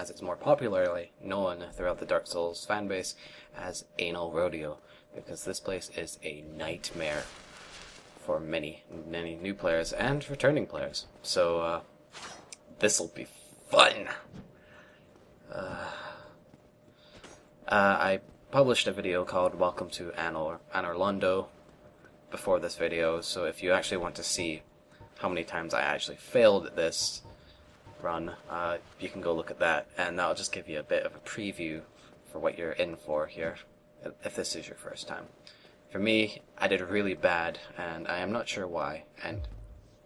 as it's more popularly known throughout the Dark Souls fanbase as Anal Rodeo, because this place is a nightmare for many new players and returning players. So this'll be fun. I published a video called Welcome to Anor Londo before this video, so if you actually want to see how many times I actually failed at this run, you can go look at that, and that'll just give you a bit of a preview for what you're in for here, if this is your first time. For me, I did really bad, and I am not sure why, and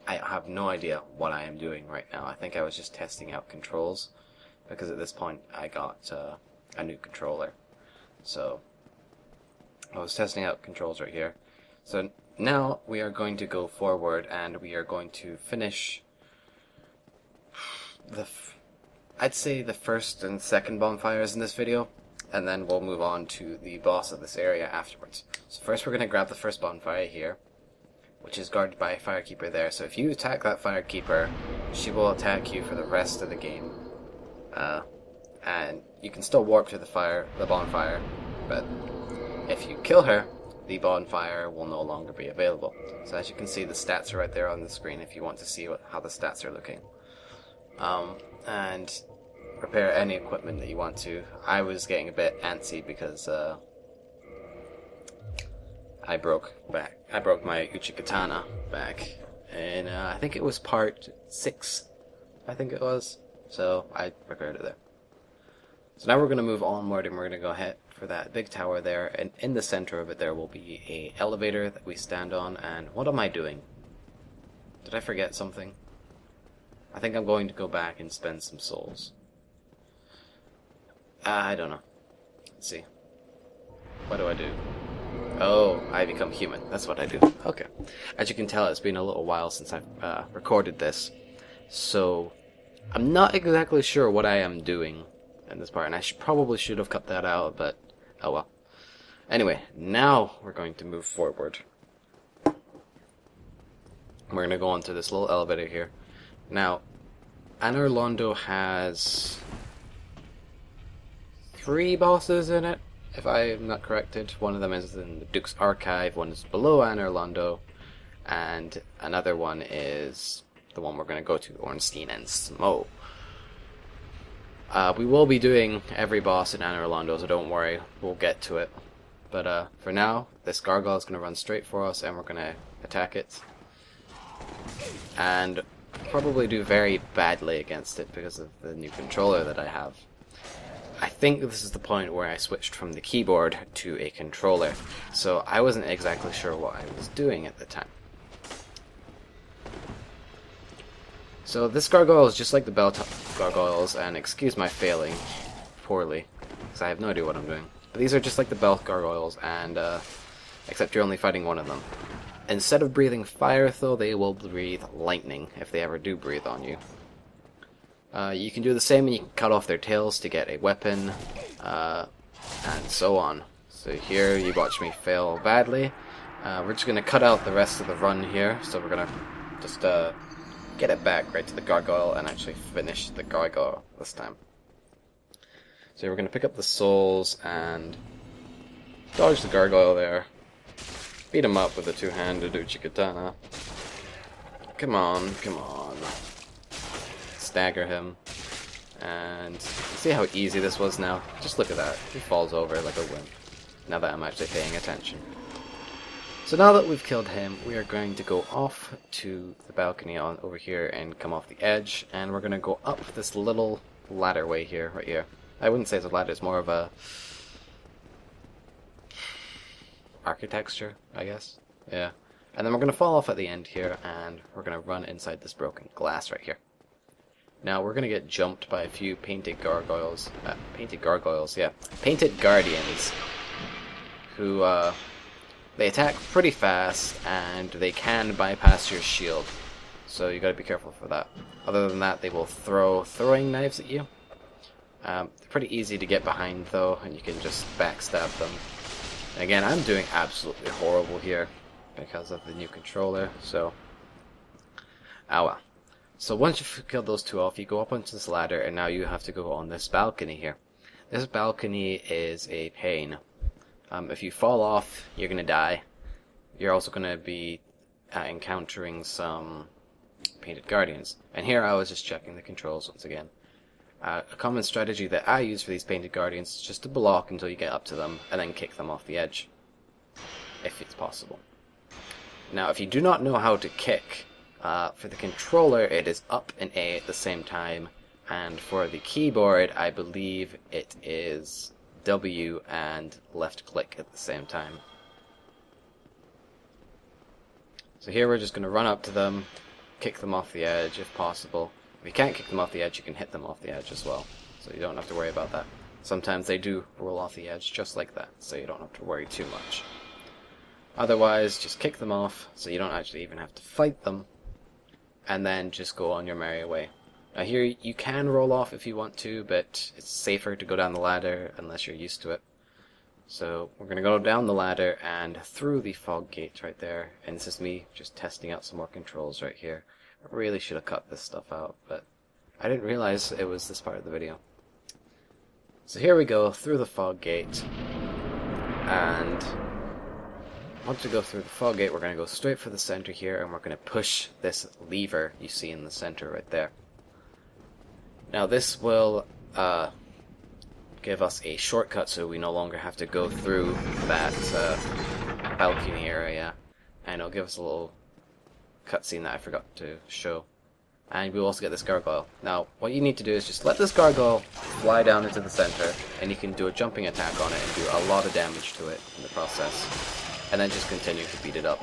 I have no idea what I am doing right now. I think I was just testing out controls, because at this point I got a new controller. So I was testing out controls right here. So now we are going to go forward, and we are going to finish I'd say the first and second bonfires in this video, and then we'll move on to the boss of this area afterwards. So first we're going to grab the first bonfire here, which is guarded by a firekeeper there. So if you attack that firekeeper, she will attack you for the rest of the game. And you can still warp to the bonfire, but if you kill her, the bonfire will no longer be available. So as you can see, the stats are right there on the screen if you want to see how the stats are looking. And repair any equipment that you want to. I was getting a bit antsy because I broke my Uchikatana back in I think it was part 6, I think it was. So I repaired it there. So now we're going to move onward, and we're going to go ahead for that big tower there, and in the center of it there will be a elevator that we stand on. And what am I doing? Did I forget something? I think I'm going to go back and spend some souls. I don't know. Let's see. What do I do? Oh, I become human. That's what I do. Okay. As you can tell, it's been a little while since I've recorded this, so I'm not exactly sure what I am doing in this part, and I probably should have cut that out, but oh well. Anyway, now we're going to move forward. We're going to go onto this little elevator here. Now, Anor Londo has 3 bosses in it, if I am not corrected. One of them is in the Duke's Archive, one is below Anor Londo, and another one is the one we're going to go to, Ornstein and Smo. We will be doing every boss in Anor Londo, so don't worry, we'll get to it. But for now, this gargoyle is going to run straight for us, and we're going to attack it. And probably do very badly against it because of the new controller that I have. I think this is the point where I switched from the keyboard to a controller, so I wasn't exactly sure what I was doing at the time. So this gargoyle is just like the bell gargoyles, and excuse my failing poorly, because I have no idea what I'm doing. But these are just like the bell gargoyles, and except you're only fighting one of them. Instead of breathing fire, though, they will breathe lightning if they ever do breathe on you. You can do the same, and you can cut off their tails to get a weapon, and so on. So here, you watch me fail badly. We're just going to cut out the rest of the run here, so we're going to just get it back right to the gargoyle and actually finish the gargoyle this time. So we're going to pick up the souls and dodge the gargoyle there. Beat him up with a two-handed Uchikatana. Come on, come on. Stagger him. And see how easy this was now? Just look at that. He falls over like a wimp. Now that I'm actually paying attention. So now that we've killed him, we are going to go off to the balcony over here and come off the edge. And we're going to go up this little ladder way here, right here. I wouldn't say it's a ladder, it's more of a architecture, I guess. Yeah. And then we're going to fall off at the end here, and we're going to run inside this broken glass right here. Now we're going to get jumped by a few painted guardians, who, they attack pretty fast, and they can bypass your shield. So you got to be careful for that. Other than that, they will throw throwing knives at you. They're pretty easy to get behind, though, and you can just backstab them. Again, I'm doing absolutely horrible here because of the new controller, so ah well. So once you've killed those two off, you go up onto this ladder, and now you have to go on this balcony here. This balcony is a pain. If you fall off, you're going to die. You're also going to be encountering some painted guardians. And here I was just checking the controls once again. A common strategy that I use for these painted guardians is just to block until you get up to them, and then kick them off the edge, if it's possible. Now, if you do not know how to kick, for the controller it is up and A at the same time, and for the keyboard I believe it is W and left click at the same time. So here we're just going to run up to them, kick them off the edge if possible. If you can't kick them off the edge, you can hit them off the edge as well, so you don't have to worry about that. Sometimes they do roll off the edge just like that, so you don't have to worry too much. Otherwise, just kick them off, so you don't actually even have to fight them, and then just go on your merry way. Now here, you can roll off if you want to, but it's safer to go down the ladder unless you're used to it. So we're going to go down the ladder and through the fog gate right there, and this is me just testing out some more controls right here. I really should have cut this stuff out, but I didn't realize it was this part of the video. So here we go, through the fog gate, and once we go through the fog gate, we're going to go straight for the center here, and we're going to push this lever you see in the center right there. Now this will give us a shortcut so we no longer have to go through that balcony area, and it'll give us a little cutscene that I forgot to show. And we'll also get this gargoyle. Now, what you need to do is just let this gargoyle fly down into the center, and you can do a jumping attack on it and do a lot of damage to it in the process. And then just continue to beat it up.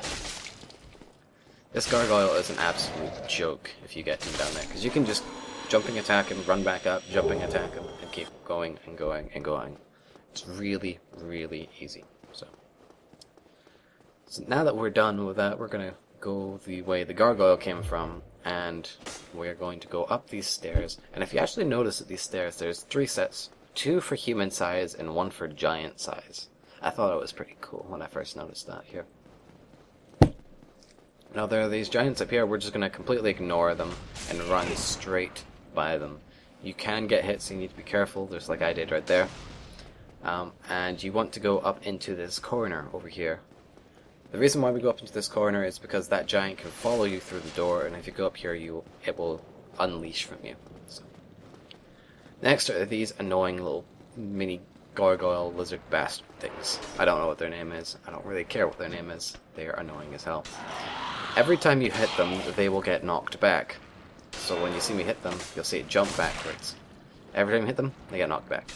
This gargoyle is an absolute joke if you get him down there, because you can just jumping attack him, run back up, jumping attack him, and keep going and going and going. It's really, really easy. So now that we're done with that, we're going to go the way the gargoyle came from, and we're going to go up these stairs. And if you actually notice at these stairs, there's 3 sets, 2 for human size and 1 for giant size. I thought it was pretty cool when I first noticed that here. Now there are these giants up here, we're just going to completely ignore them and run straight by them. You can get hit, so you need to be careful, just like I did right there. And you want to go up into this corner over here. The reason why we go up into this corner is because that giant can follow you through the door, and if you go up here, it will unleash from you. So. Next are these annoying little mini gargoyle lizard bastard things. I don't know what their name is. I don't really care what their name is. They are annoying as hell. Every time you hit them, they will get knocked back. So when you see me hit them, you'll see it jump backwards. Every time you hit them, they get knocked back.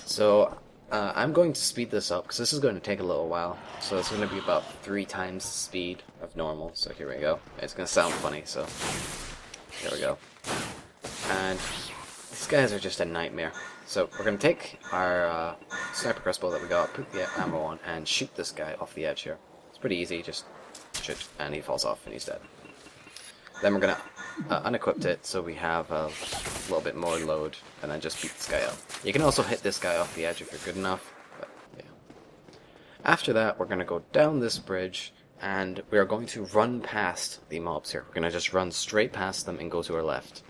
So I'm going to speed this up, because this is going to take a little while. So it's going to be about 3 times the speed of normal. So here we go. It's going to sound funny, so here we go. And these guys are just a nightmare. So we're going to take our sniper crossbow that we got, put the ammo on, and shoot this guy off the edge here. It's pretty easy, just shoot, and he falls off and he's dead. Then we're going to unequip it so we have a little bit more load, and then just beat this guy up. You can also hit this guy off the edge if you're good enough, but yeah. After that, we're going to go down this bridge, and we are going to run past the mobs here. We're going to just run straight past them and go to our left.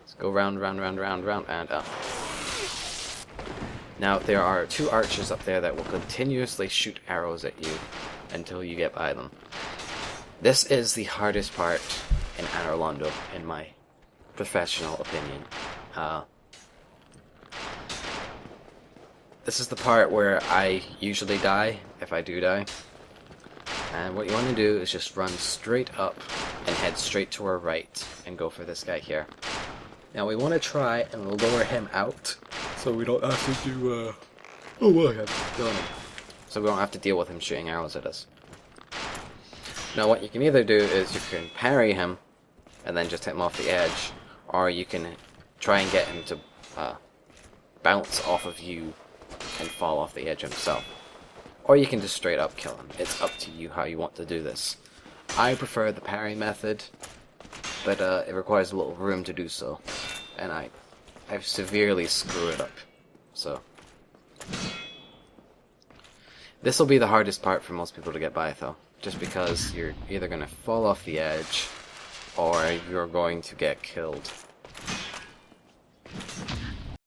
Let's go round, round, round, round, round, and up. Now, there are 2 archers up there that will continuously shoot arrows at you until you get by them. This is the hardest part in Anor Londo, in my professional opinion. This is the part where I usually die, if I do die. And what you want to do is just run straight up and head straight to our right and go for this guy here. Now we want to try and lure him out, so we don't have to do, so we don't have to deal with him shooting arrows at us. Now what you can either do is you can parry him and then just hit him off the edge, or you can try and get him to bounce off of you and fall off the edge himself. Or you can just straight up kill him. It's up to you how you want to do this. I prefer the parry method, but it requires a little room to do so, and I've severely screwed it up. So this will be the hardest part for most people to get by, though, just because you're either going to fall off the edge, or you're going to get killed.